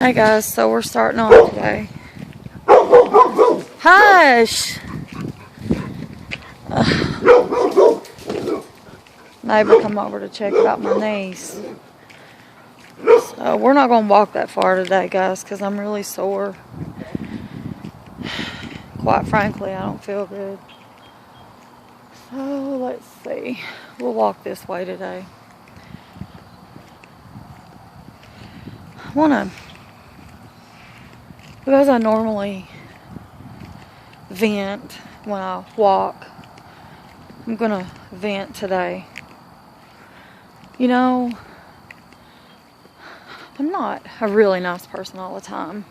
Hey guys, so we're starting off today. Hush! Neighbor come over to check about my niece. So we're not going to walk that far today, guys, because I'm really sore. Quite frankly, I don't feel good. So let's see. We'll walk this way today. I want to, because I normally vent when I walk, I'm going to vent today. You know, I'm not a really nice person all the time.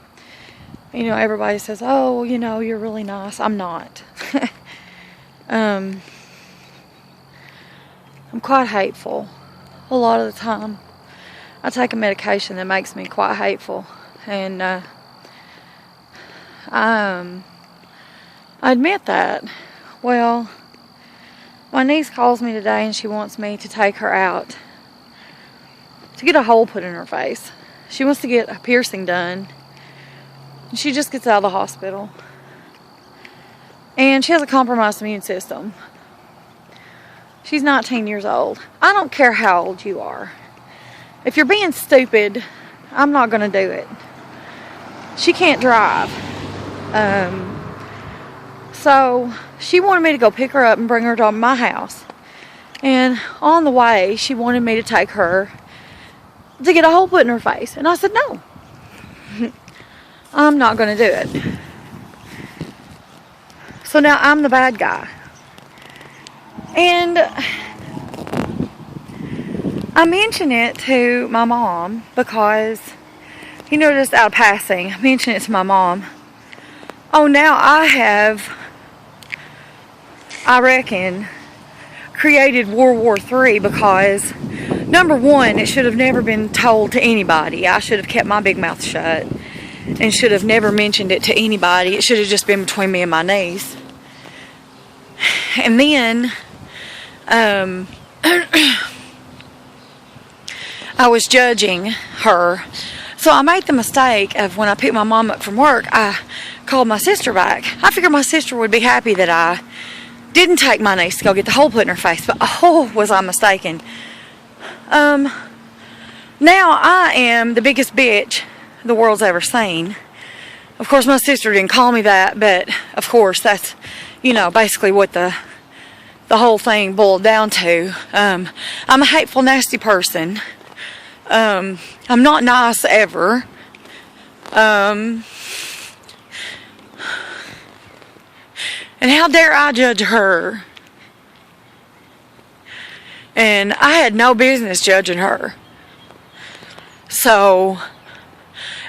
You know, everybody says, oh, you know, you're really nice. I'm not. I'm quite hateful a lot of the time. I take a medication that makes me quite hateful. And I admit that. Well, my niece calls me today and she wants me to take her out to get a hole put in her face. She wants to get a piercing done. She just gets out of the hospital. And she has a compromised immune system. She's 19 years old. I don't care how old you are. If you're being stupid, I'm not going to do it. She can't drive. So she wanted me to go pick her up and bring her to my house. And on the way, she wanted me to take her to get a hole put in her face. And I said, no. I'm not going to do it. So now I'm the bad guy. And I mention it to my mom because, you know, just out of passing, I mention it to my mom. Oh, now I reckon, created World War III because, number one, it should have never been told to anybody. I should have kept my big mouth shut and should have never mentioned it to anybody. It should have just been between me and my niece. And then, I was judging her. So I made the mistake of when I picked my mom up from work, I called my sister back. I figured my sister would be happy that I didn't take my niece to go get the hole put in her face. But oh, was I mistaken. Now I am the biggest bitch the world's ever seen. Of course, my sister didn't call me that, but of course that's, you know, basically what the whole thing boiled down to. I'm a hateful, nasty person. I'm not nice ever. And how dare I judge her? And I had no business judging her. So,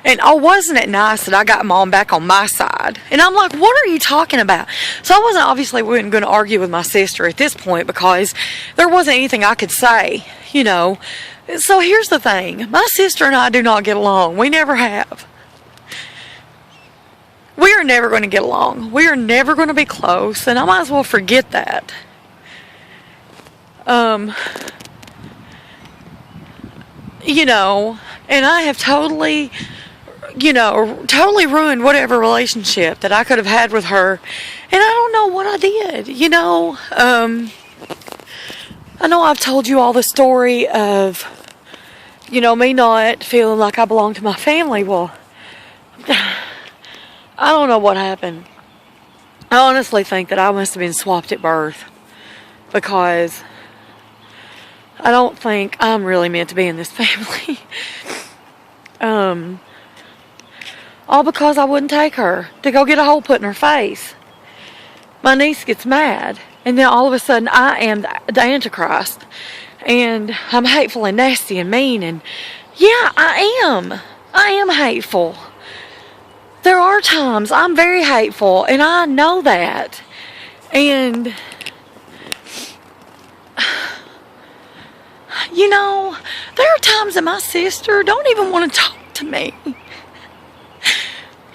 and oh, wasn't it nice that I got Mom back on my side? And I'm like, what are you talking about? So I wasn't going to argue with my sister at this point because there wasn't anything I could say, you know. So here's the thing. My sister and I do not get along. We never have. We are never going to get along. We are never going to be close, and I might as well forget that. You know, and I have totally ruined whatever relationship that I could have had with her. And I don't know what I did, you know. I know I've told you all the story of, you know, me not feeling like I belong to my family. Well, I don't know what happened. I honestly think that I must have been swapped at birth because I don't think I'm really meant to be in this family. All because I wouldn't take her to go get a hole put in her face. My niece gets mad, and then all of a sudden I am the Antichrist, and I'm hateful and nasty and mean, and yeah, I am hateful. There are times I'm very hateful, and I know that, and you know, there are times that my sister don't even want to talk to me.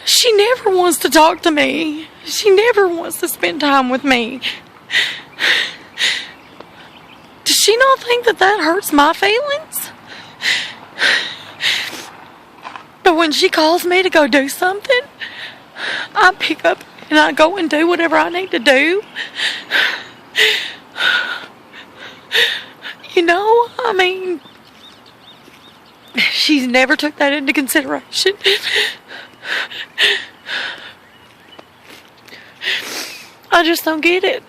She never wants to talk to me. She never wants to spend time with me. Does she not think that hurts my feelings? But when she calls me to go do something, I pick up and I go and do whatever I need to do. You know, I mean, she's never took that into consideration. I just don't get it.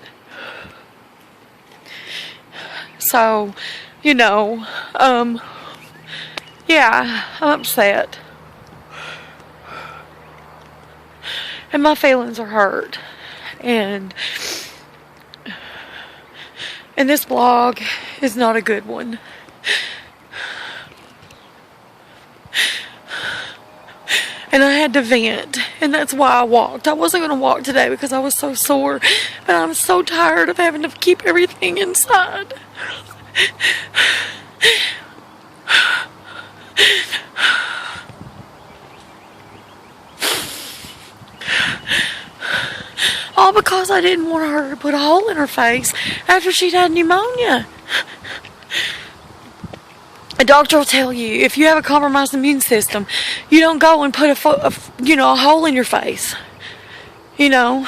So, you know, yeah, I'm upset. And my feelings are hurt. And this blog is not a good one. And I had to vent, and that's why I walked. I wasn't going to walk today because I was so sore, but I'm so tired of having to keep everything inside. All because I didn't want her to put a hole in her face after she'd had pneumonia. A doctor will tell you, if you have a compromised immune system, you don't go and put a hole in your face. You know,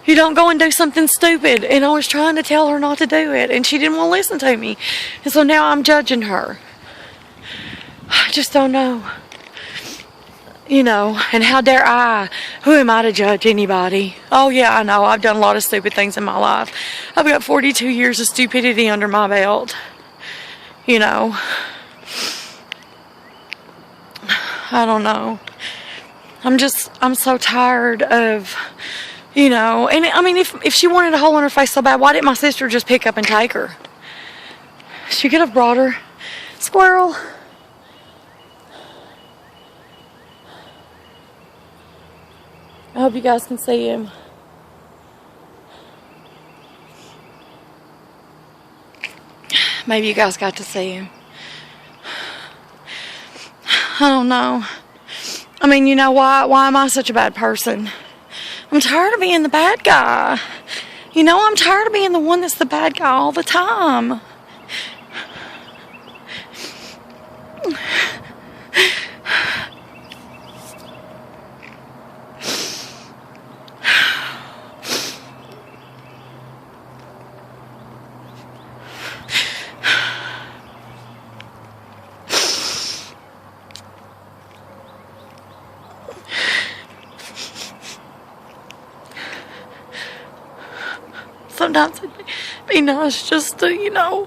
you don't go and do something stupid. And I was trying to tell her not to do it, and she didn't want to listen to me. And so now I'm judging her. I just don't know. You know, and how dare I? Who am I to judge anybody? Oh yeah, I know, I've done a lot of stupid things in my life. I've got 42 years of stupidity under my belt. You know, I don't know. I'm so tired of, you know, and I mean, if she wanted a hole in her face so bad, why didn't my sister just pick up and take her? She could have brought her. Squirrel. I hope you guys can see him. Maybe you guys got to see him. I don't know. I mean, you know, why am I such a bad person? I'm tired of being the bad guy. You know, I'm tired of being the one that's the bad guy all the time. Sometimes it'd be nice just to, you know,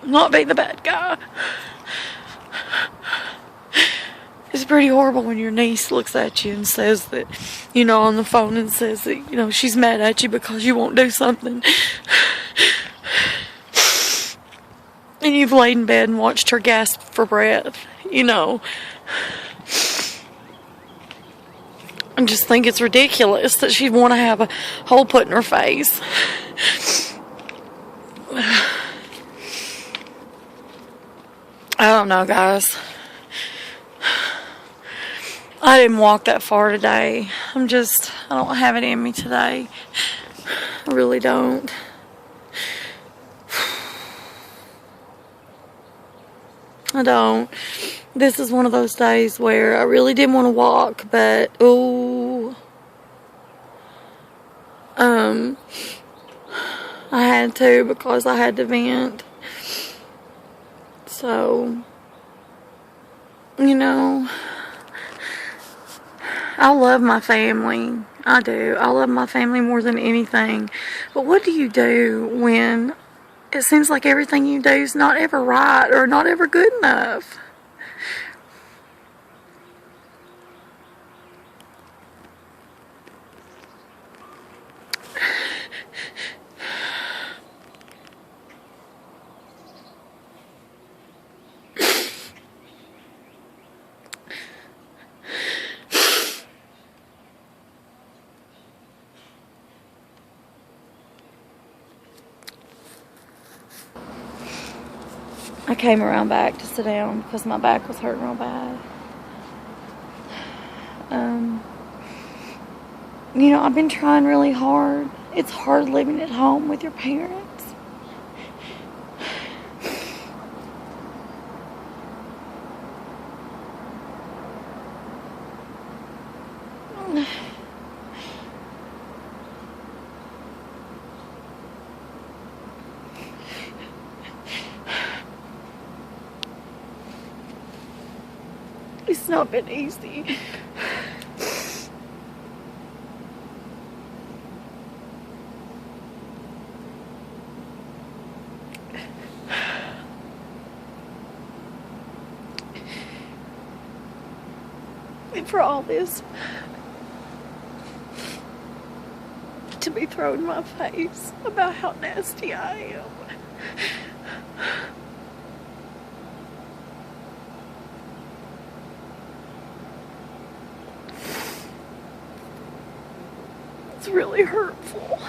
not be the bad guy. It's pretty horrible when your niece looks at you and says that, you know, on the phone and says that, you know, she's mad at you because you won't do something. And you've laid in bed and watched her gasp for breath, you know. I just think it's ridiculous that she'd want to have a hole put in her face. I don't know, guys. I didn't walk that far today. I don't have it in me today. I really don't. I don't. This is one of those days where I really didn't want to walk, but I had to because I had to vent. So, you know, I love my family. I do. I love my family more than anything. But what do you do when it seems like everything you do is not ever right or not ever good enough? I came around back to sit down because my back was hurting real bad. You know, I've been trying really hard. It's hard living at home with your parents. It's not been easy. And for all this to be thrown in my face about how nasty I am. It's really hurtful.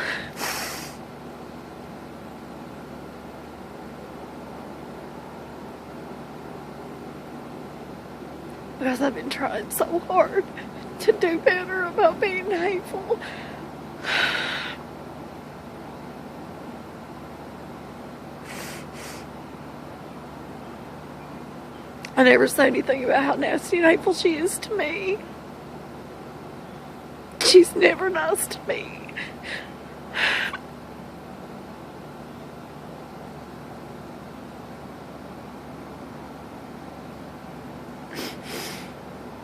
Because I've been trying so hard to do better about being hateful. I never say anything about how nasty and hateful she is to me. She's never nice to me.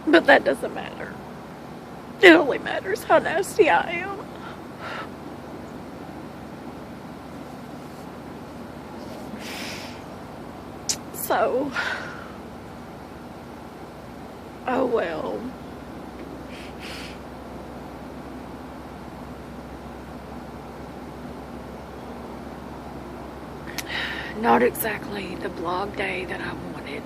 But that doesn't matter. It only matters how nasty I am. So, oh well. Not exactly the blog day that I wanted.